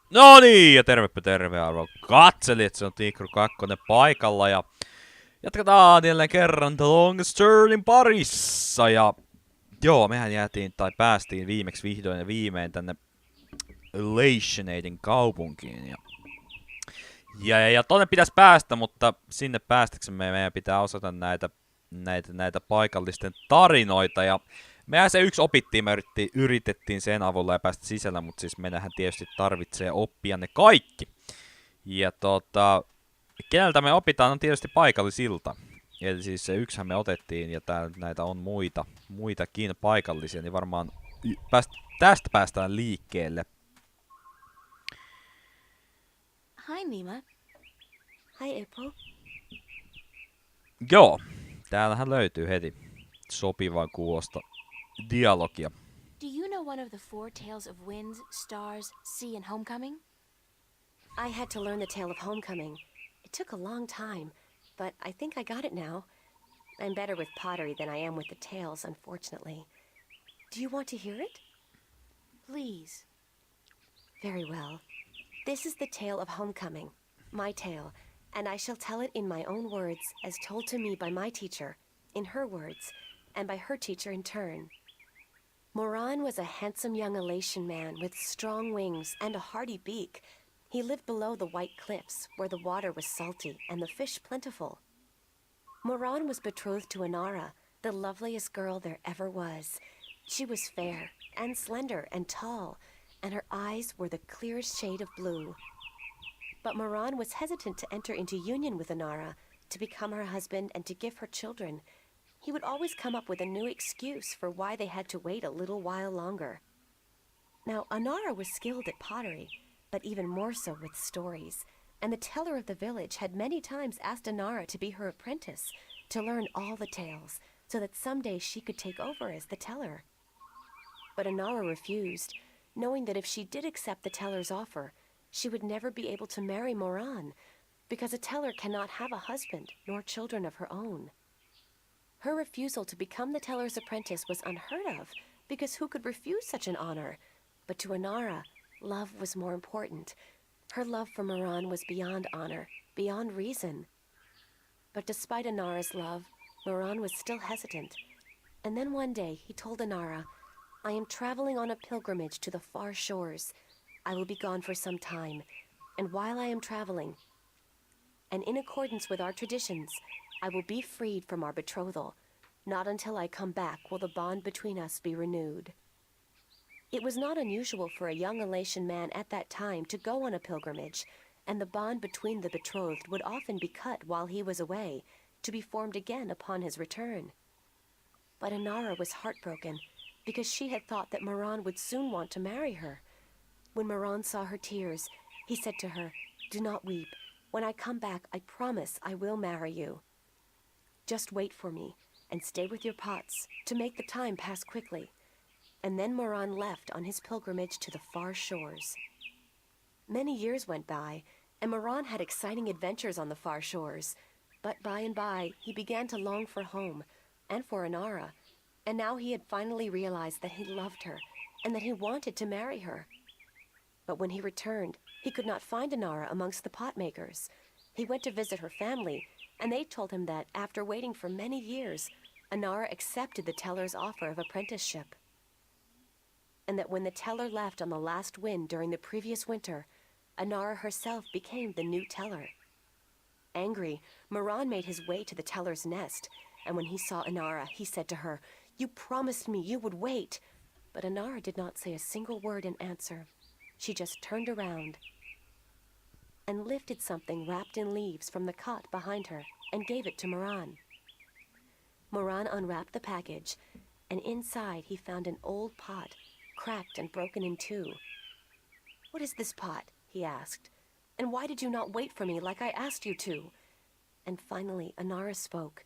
No niin, ja tervepä terve arvon katselijat, se on Tikru 2 paikalla ja jatketaan jälleen kerran The Longest Journeyn parissa ja joo, mehän jäätiin tai päästiin viimeksi vihdoin ja viimein tänne Lationaden kaupunkiin ja tonne pitäisi päästä, mutta sinne päästäksemme meidän pitää osata näitä paikallisten tarinoita ja mehän se yksi opittiin, me yritettiin sen avulla ja päästä sisällä, mutta siis meidän tietysti tarvitsee oppia ne kaikki. Ja keneltä me opitaan on tietysti paikallisilta. Eli siis se yksihän me otettiin ja näitä on muitakin paikallisia, niin varmaan tästä päästään liikkeelle. Hi, Nima. Hi, April. Joo, täällähän löytyy heti sopivan kuulosta dialogia. Do you know one of the four tales of wind, stars, sea, and homecoming? I had to learn the tale of homecoming. It took a long time, but I think I got it now. I'm better with pottery than I am with the tales, unfortunately. Do you want to hear it? Please. Very well. This is the tale of homecoming, my tale, and I shall tell it in my own words, as told to me by my teacher, in her words, and by her teacher in turn. Moran was a handsome young Elation man with strong wings and a hardy beak. He lived below the white cliffs, where the water was salty and the fish plentiful. Moran was betrothed to Anara, the loveliest girl there ever was. She was fair and slender and tall, and her eyes were the clearest shade of blue. But Moran was hesitant to enter into union with Anara, to become her husband and to give her children. He would always come up with a new excuse for why they had to wait a little while longer. Now, Anara was skilled at pottery, but even more so with stories, and the teller of the village had many times asked Anara to be her apprentice, to learn all the tales, so that someday she could take over as the teller. But Anara refused, knowing that if she did accept the teller's offer, she would never be able to marry Moran, because a teller cannot have a husband nor children of her own. Her refusal to become the teller's apprentice was unheard of, because who could refuse such an honor? But to Anara, love was more important. Her love for Moran was beyond honor, beyond reason. But despite Anara's love, Moran was still hesitant. And then one day he told Anara, "I am traveling on a pilgrimage to the far shores. I will be gone for some time, and while I am traveling, and in accordance with our traditions, I will be freed from our betrothal. Not until I come back will the bond between us be renewed." It was not unusual for a young Elation man at that time to go on a pilgrimage, and the bond between the betrothed would often be cut while he was away, to be formed again upon his return. But Anara was heartbroken, because she had thought that Moran would soon want to marry her. When Moran saw her tears, he said to her, "Do not weep. When I come back, I promise I will marry you. Just wait for me, and stay with your pots, to make the time pass quickly." And then Moran left on his pilgrimage to the far shores. Many years went by, and Moran had exciting adventures on the far shores. But by and by, he began to long for home, and for Anara, and now he had finally realized that he loved her, and that he wanted to marry her. But when he returned, he could not find Anara amongst the pot makers. He went to visit her family, and they told him that, after waiting for many years, Anara accepted the teller's offer of apprenticeship. And that when the teller left on the last wind during the previous winter, Anara herself became the new teller. Angry, Moran made his way to the teller's nest, and when he saw Anara, he said to her, "You promised me you would wait." But Anara did not say a single word in answer. She just turned around and lifted something wrapped in leaves from the cot behind her and gave it to Moran. Moran unwrapped the package, and inside he found an old pot, cracked and broken in two. "What is this pot?" he asked. "And why did you not wait for me like I asked you to?" And finally Anara spoke,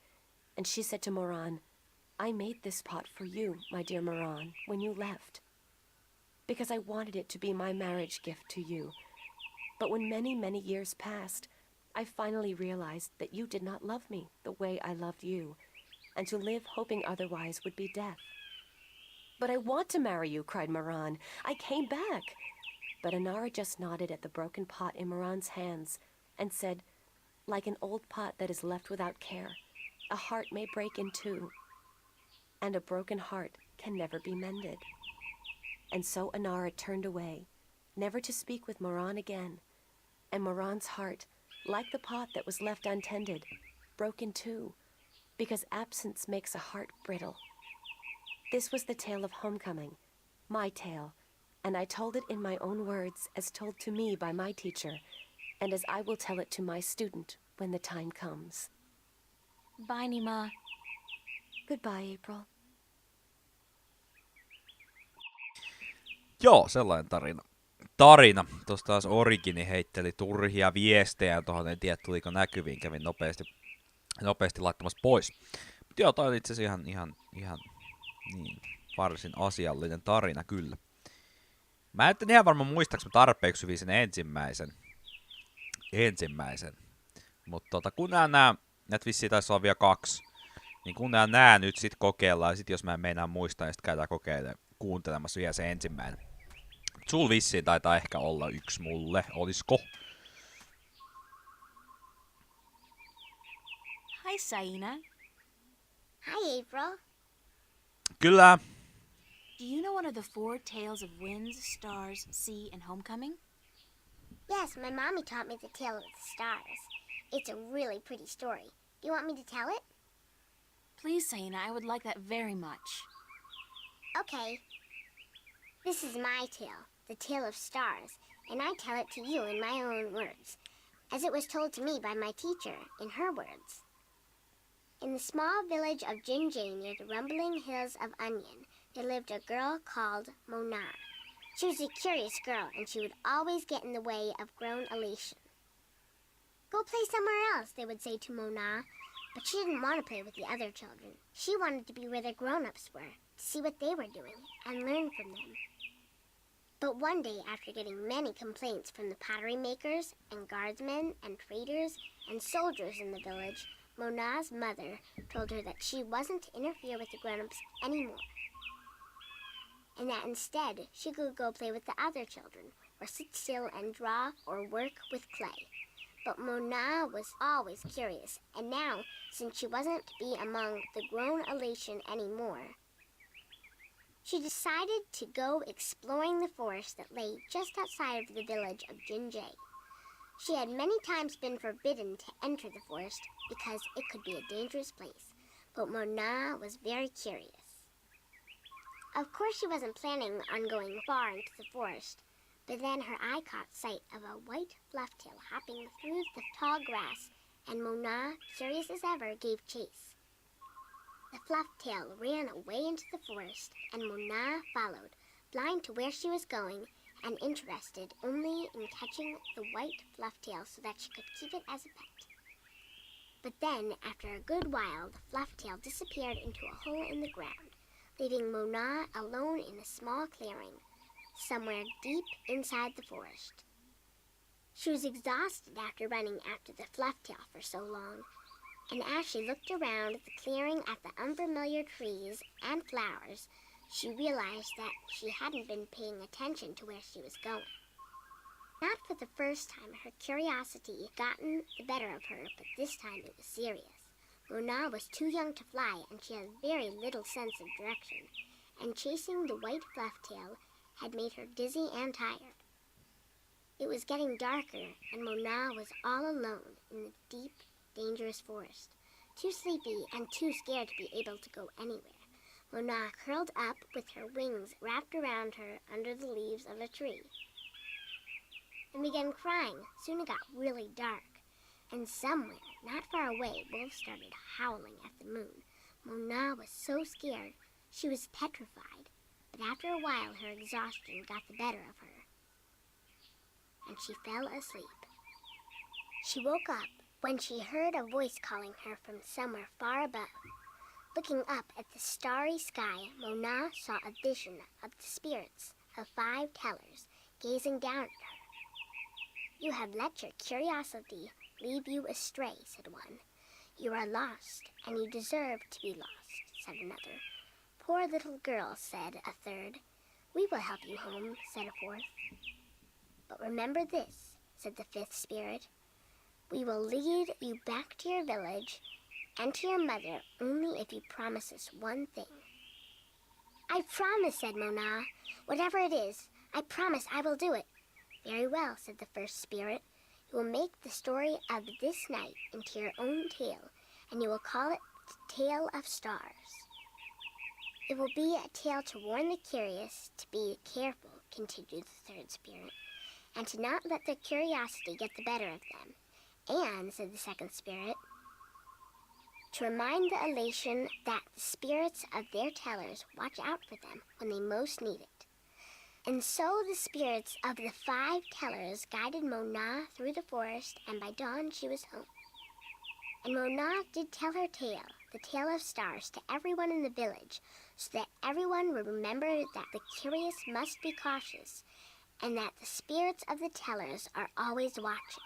and she said to Moran, "I made this pot for you, my dear Moran, when you left, because I wanted it to be my marriage gift to you. But when many, many years passed, I finally realized that you did not love me the way I loved you, and to live hoping otherwise would be death." "But I want to marry you," cried Moran. "I came back." but Anara just nodded at the broken pot in Moran's hands and said, like an old pot that is left without care, a heart may break in two, and a broken heart can never be mended. And so Anara turned away, never to speak with Moran again, and Moran's heart, like the pot that was left untended, broke in two, because absence makes a heart brittle. This was the tale of homecoming, my tale, and I told it in my own words as told to me by my teacher, and as I will tell it to my student when the time comes. Bye, Nima. Goodbye, April. Joo, sellainen tarina. Tuossa taas Origini heitteli turhia viestejä tuohon, en tiedä tuliko näkyviin, kävin nopeasti laittamassa pois. Mutta joo, toi oli itse asiassa ihan niin, varsin asiallinen tarina kyllä. Mä en ihan varmaan muistaaks mä tarpeeksi hyvin sen ensimmäisen. Mutta kun näitä vissiin taisi olla vielä 2, niin kun nää nyt sit kokeillaan, ja sit jos mä en meinaa muistaa, niin sit käydään kuuntelemassa vielä se ensimmäinen. Sul vissiin taitaa ehkä olla 1 mulle, olisko? Hi, Saina. Hi, April. Kyllä. Do you know one of the 4 tales of winds, stars, sea, and homecoming? Yes, my mommy taught me the tale of the stars. It's a really pretty story. Do you want me to tell it? Please, Saina, I would like that very much. Okay. This is my tale, the tale of stars, and I tell it to you in my own words, as it was told to me by my teacher in her words. In the small village of Jinjay near the rumbling hills of Onion, there lived a girl called Mona. She was a curious girl, and she would always get in the way of grown elation. Go play somewhere else, they would say to Mona, but she didn't want to play with the other children. She wanted to be where the grown-ups were, to see what they were doing, and learn from them. But one day, after getting many complaints from the pottery makers and guardsmen and traders and soldiers in the village, Mona's mother told her that she wasn't to interfere with the grown-ups anymore, and that instead she could go play with the other children, or sit still and draw or work with clay. But Mona was always curious, and now, since she wasn't to be among the grown elation anymore, she decided to go exploring the forest that lay just outside of the village of Jinjay. She had many times been forbidden to enter the forest because it could be a dangerous place, but Mona was very curious. Of course, she wasn't planning on going far into the forest, but then her eye caught sight of a white flufftail hopping through the tall grass, and Mona, curious as ever, gave chase. The flufftail ran away into the forest, and Mona followed, blind to where she was going, and interested only in catching the white flufftail so that she could keep it as a pet. But then, after a good while, the flufftail disappeared into a hole in the ground, leaving Mona alone in a small clearing, somewhere deep inside the forest. She was exhausted after running after the flufftail for so long, and as she looked around the clearing at the unfamiliar trees and flowers, she realized that she hadn't been paying attention to where she was going. Not for the first time, her curiosity had gotten the better of her, but this time it was serious. Mona was too young to fly, and she had very little sense of direction, and chasing the white flufftail had made her dizzy and tired. It was getting darker, and Mona was all alone in the deep, dangerous forest, too sleepy and too scared to be able to go anywhere. Mona curled up with her wings wrapped around her under the leaves of a tree and began crying. Soon it got really dark, and somewhere, not far away, wolves started howling at the moon. Mona was so scared she was petrified, but after a while her exhaustion got the better of her, and she fell asleep. She woke up when she heard a voice calling her from somewhere far above. Looking up at the starry sky, Mona saw a vision of the spirits of 5 tellers gazing down at her. "You have let your curiosity lead you astray," said one. "You are lost, and you deserve to be lost," said another. "Poor little girl," said a third. "We will help you home," said a fourth. But remember this, said the fifth spirit. We will lead you back to your village and to your mother only if you promise us one thing. I promise, said Mona. Whatever it is, I promise I will do it. Very well, said the first spirit. You will make the story of this night into your own tale, and you will call it the Tale of Stars. It will be a tale to warn the curious to be careful, continued the third spirit, and to not let their curiosity get the better of them. And, said the second spirit, to remind the elation that the spirits of their tellers watch out for them when they most need it. And so the spirits of the 5 tellers guided Mona through the forest, and by dawn she was home. And Mona did tell her tale, the Tale of Stars, to everyone in the village, so that everyone would remember that the curious must be cautious, and that the spirits of the tellers are always watching.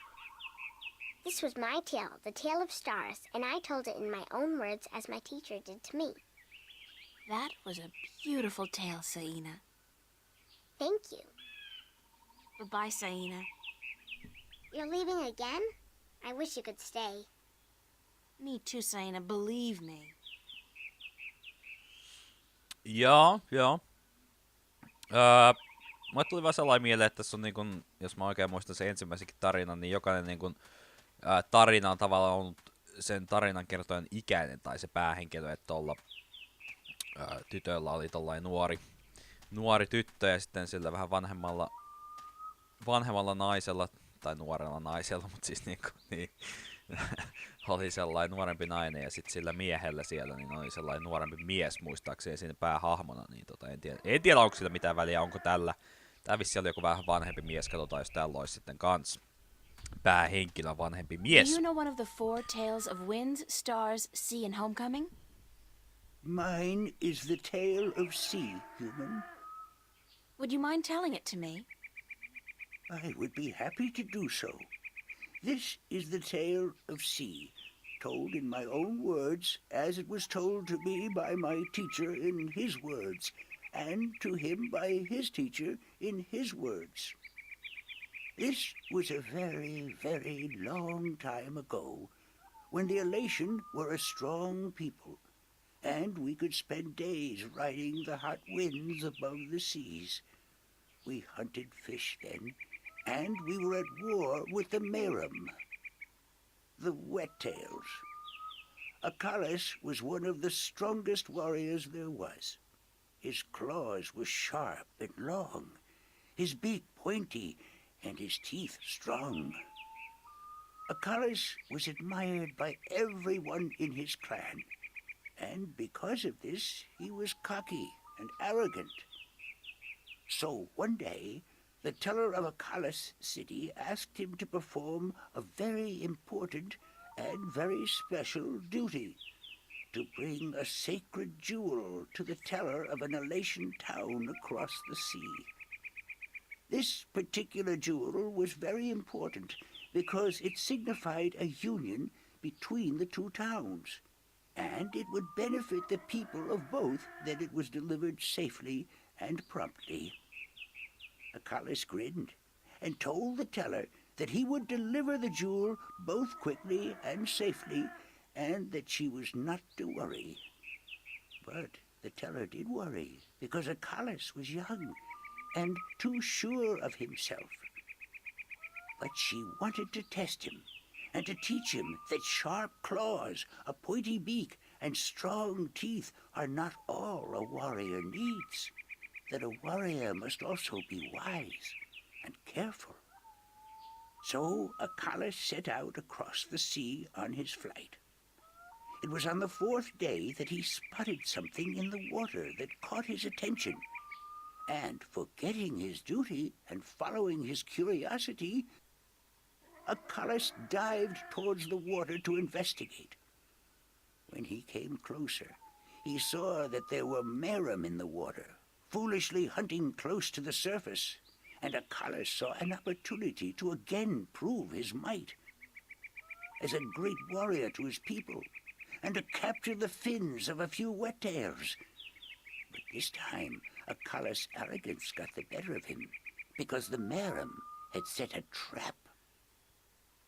This was my tale, the Tale of Stars, and I told it in my own words as my teacher did to me. That was a beautiful tale, Saina. Thank you. Goodbye, Saina. You're leaving again? I wish you could stay. Me too, Saina, believe me. Joo. Mulle tuli vaan sellainen mieleen, että tässä on niin kun, jos mä oikein muistan sen ensimmäisenkin tarinan, niin jokainen niin kun, tarina on tavallaan ollut sen tarinan kertojan ikäinen tai se päähenkilö, että tuolla tytöllä oli tollainen nuori tyttö ja sitten sillä vähän vanhemmalla naisella, tai nuorella naisella, mutta siis niin oli sellainen nuorempi nainen ja sitten sillä miehellä siellä niin oli sellainen nuorempi mies muistaakseni siinä päähahmona, niin en tiedä onko sillä mitään väliä, onko tällä. Tää vissi oli joku vähän vanhempi mies, katsotaan jos tällä olisi sitten kans päähenkilö vanhempi mies. Do you know one of the 4 tales of winds, stars, sea, and homecoming? Mine is the tale of sea, human. Would you mind telling it to me? I would be happy to do so. This is the tale of sea, told in my own words, as it was told to me by my teacher in his words, and to him by his teacher in his words. This was a very, very long time ago, when the elation were a strong people, and we could spend days riding the hot winds above the seas. We hunted fish then, and we were at war with the Merum, the wet-tails. Apriill was one of the strongest warriors there was. His claws were sharp and long, his beak pointy, and his teeth strong. Apriill was admired by everyone in his clan, and because of this he was cocky and arrogant. So one day, the teller of Apriill city asked him to perform a very important and very special duty, to bring a sacred jewel to the teller of an elation town across the sea. This particular jewel was very important because it signified a union between the 2 towns, and it would benefit the people of both that it was delivered safely and promptly. Apriill grinned and told the teller that he would deliver the jewel both quickly and safely, and that she was not to worry. But the teller did worry, because Apriill was young and too sure of himself. But she wanted to test him, and to teach him that sharp claws, a pointy beak, and strong teeth are not all a warrior needs, that a warrior must also be wise and careful. So Apriill set out across the sea on his flight. It was on the 4th day that he spotted something in the water that caught his attention, and forgetting his duty and following his curiosity, Apriill dived towards the water to investigate. When he came closer, he saw that there were Merum in the water, foolishly hunting close to the surface, and Apriill saw an opportunity to again prove his might as a great warrior to his people, and to capture the fins of a few wet-tails. But this time, Aprill's arrogance got the better of him, because the Merum had set a trap.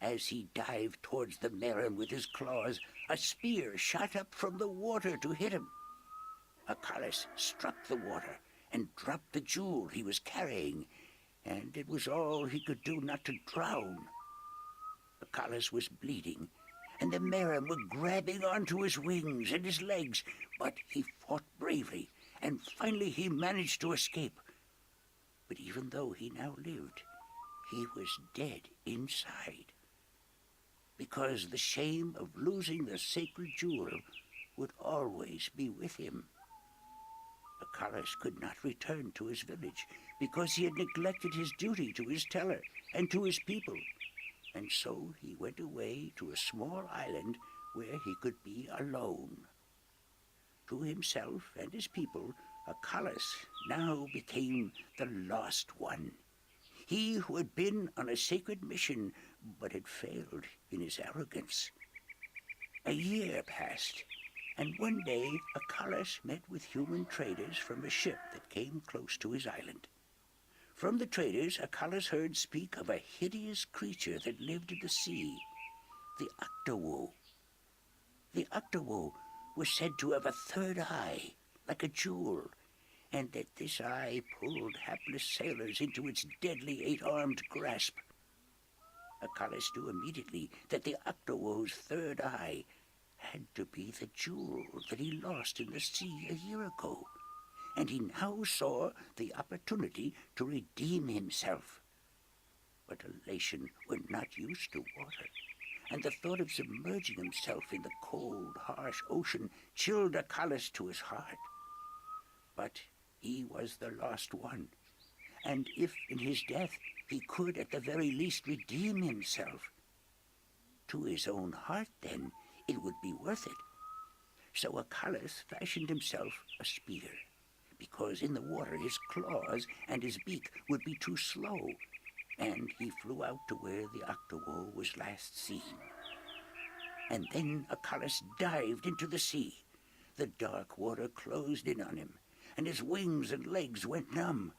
As he dived towards the Meron with his claws, a spear shot up from the water to hit him. Apriill struck the water and dropped the jewel he was carrying, and it was all he could do not to drown. Apriill was bleeding, and the Meron were grabbing onto his wings and his legs, but he fought bravely, and finally he managed to escape. But even though he now lived, he was dead inside, because the shame of losing the sacred jewel would always be with him. Apriill could not return to his village because he had neglected his duty to his teller and to his people, and so he went away to a small island where he could be alone. To himself and his people, Apriill now became the Lost One. He who had been on a sacred mission but had failed in his arrogance. A year passed, and one day Apriill met with human traders from a ship that came close to his island. From the traders, Apriill heard speak of a hideous creature that lived in the sea, the Octowoe. The Octowoe was said to have a third eye, like a jewel, and that this eye pulled hapless sailors into its deadly eight-armed grasp. Apriill knew immediately that the Octowoe's third eye had to be the jewel that he lost in the sea a year ago, and he now saw the opportunity to redeem himself. But elation were not used to water, and the thought of submerging himself in the cold, harsh ocean chilled Apriill to his heart. But he was the Lost One, and if in his death he could at the very least redeem himself, to his own heart then it would be worth it. So Apriill fashioned himself a spear, because in the water his claws and his beak would be too slow, and he flew out to where the Octowoe was last seen. And then Apriill dived into the sea. The dark water closed in on him, and his wings and legs went numb.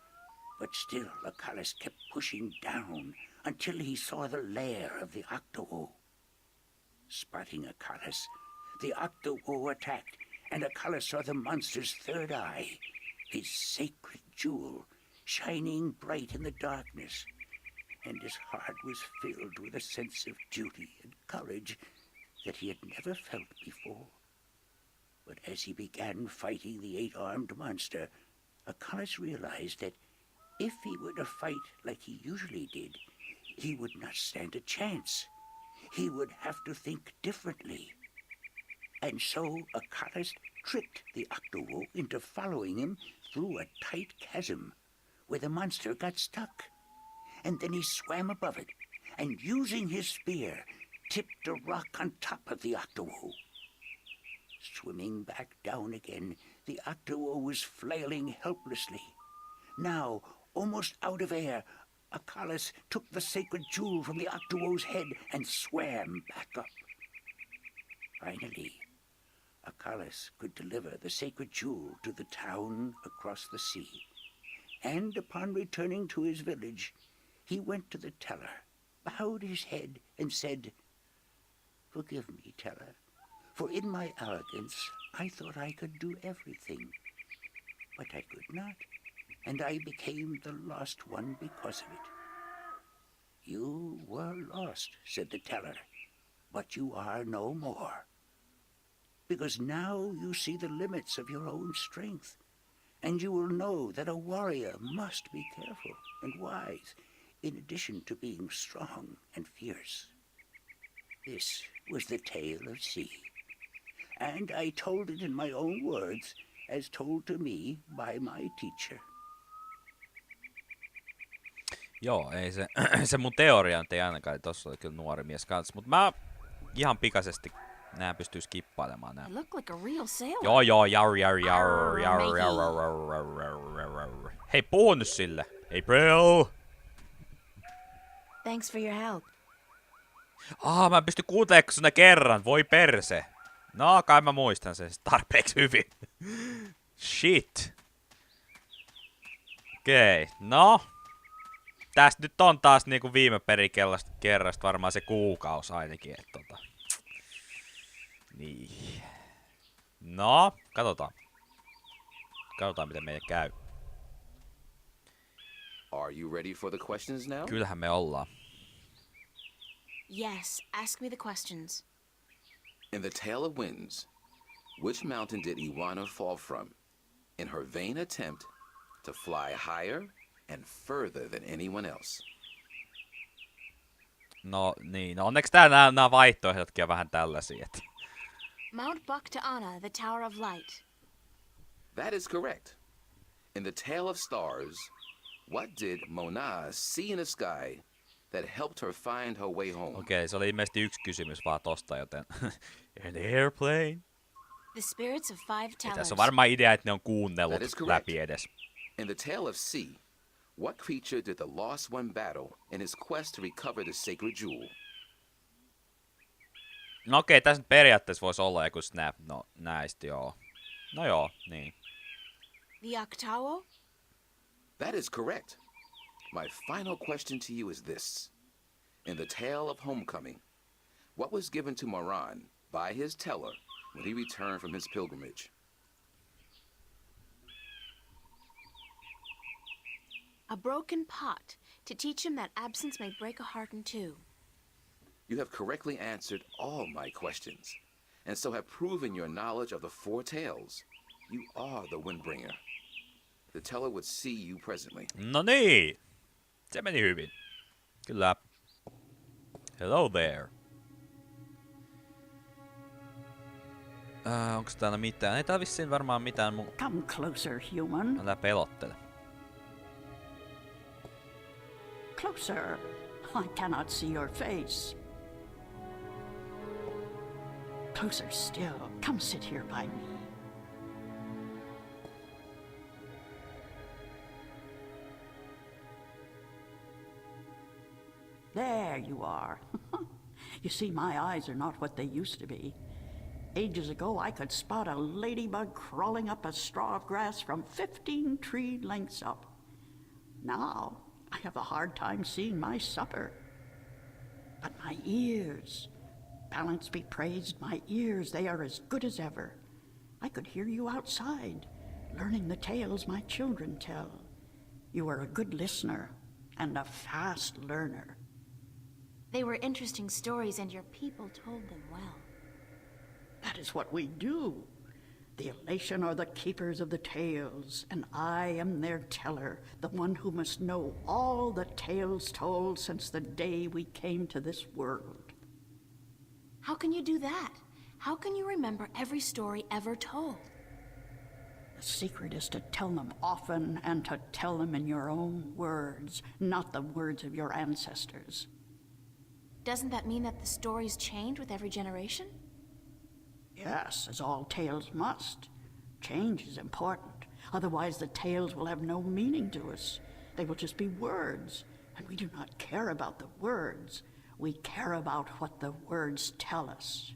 But still Apriill kept pushing down until he saw the lair of the Octowoe. Spotting Apriill, the Octowoe attacked, and Apriill saw the monster's third eye, his sacred jewel, shining bright in the darkness, and his heart was filled with a sense of duty and courage that he had never felt before. But as he began fighting the eight-armed monster, Apriill realized that if he were to fight like he usually did, he would not stand a chance. He would have to think differently. And so Apriill tricked the Octowoe into following him through a tight chasm where the monster got stuck. And then he swam above it, and using his spear, tipped a rock on top of the Octowoe. Swimming back down again, the Octowoe was flailing helplessly. Now, almost out of air, Apriill took the sacred jewel from the Octowoe's head and swam back up. Finally, Apriill could deliver the sacred jewel to the town across the sea, and upon returning to his village, he went to the teller, bowed his head, and said, "Forgive me, teller, for in my arrogance I thought I could do everything. But I could not, and I became the Lost One because of it." "You were lost," said the teller, "but you are no more. Because now you see the limits of your own strength, and you will know that a warrior must be careful and wise, in addition to being strong and fierce." This was the tale of C, and I told it in my own words, as told to me by my teacher. Joo, ei se, se mun teoria ei ainakaan, tossa oli kyllä nuori mies kanssa, mutta mä ihan pikaisesti nää pystyy skippailemaan nää. I look like a real sailor. Joo, hei, puhu nyt sille. Apriill! Thanks for your help. Mä en pysty kuuntelemaan sinne kerran, voi perse. No, kai mä muistan sen tarpeeksi hyvin. Shit. Okei, no. Tästä nyt on taas niinku viime kerrasta varmaan se kuukausi ainakin, että Niin. No, katsotaan. Katsotaan miten meidän käy. Are you ready for the questions now? Kyllähän me ollaan. Yes, ask me the questions. In the Tale of Winds, which mountain did Iguana fall from in her vain attempt to fly higher and further than anyone else? No niin, no onneksi nämä vaihtoehdotkin on vähän tällaisia. Että... Mount Bactaana, the Tower of Light. That is correct. In the Tale of Stars, what did Mona see in the sky that helped her find her way home? Okei, se oli ilmeisesti yksi kysymys vaan tosta, joten... In the airplane. The spirits of five Ja tellers. tässä on varmaan idea, että ne on kuunnellut That is correct. läpi edes. In the Tale of Sea, what creature did the Lost One battle in his quest to recover the sacred jewel? No okei, tässä nyt periaatteessa voisi olla joku snap. No näistä joo. No joo, niin. The Octawo? That is correct. My final question to you is this. In the Tale of Homecoming, what was given to Moran by his teller when he returned from his pilgrimage? A broken pot, to teach him that absence may break a heart in two. You have correctly answered all my questions, and so have proven your knowledge of the four tales. You are the Windbringer. The teller would see you presently. No niin! Se meni hyvin. Kyllä. Hello there. Onks täällä mitään? Ei tää vissiin varmaan mitään mun... Come closer, human. Älä pelottele. Closer. I cannot see your face. Closer still. Come sit here by me. There you are. You see, my eyes are not what they used to be. Ages ago, I could spot a ladybug crawling up a straw of grass from 15 tree lengths up. Now, I have a hard time seeing my supper. But my ears, balance be praised, my ears, they are as good as ever. I could hear you outside, learning the tales my children tell. You are a good listener and a fast learner. They were interesting stories, and your people told them well. That is what we do. The elation are the keepers of the tales, and I am their teller, the one who must know all the tales told since the day we came to this world. How can you do that? How can you remember every story ever told? The secret is to tell them often and to tell them in your own words, not the words of your ancestors. Doesn't that mean that the stories change with every generation? Yes, as all tales must. Change is important. Otherwise, the tales will have no meaning to us. They will just be words, and we do not care about the words. We care about what the words tell us.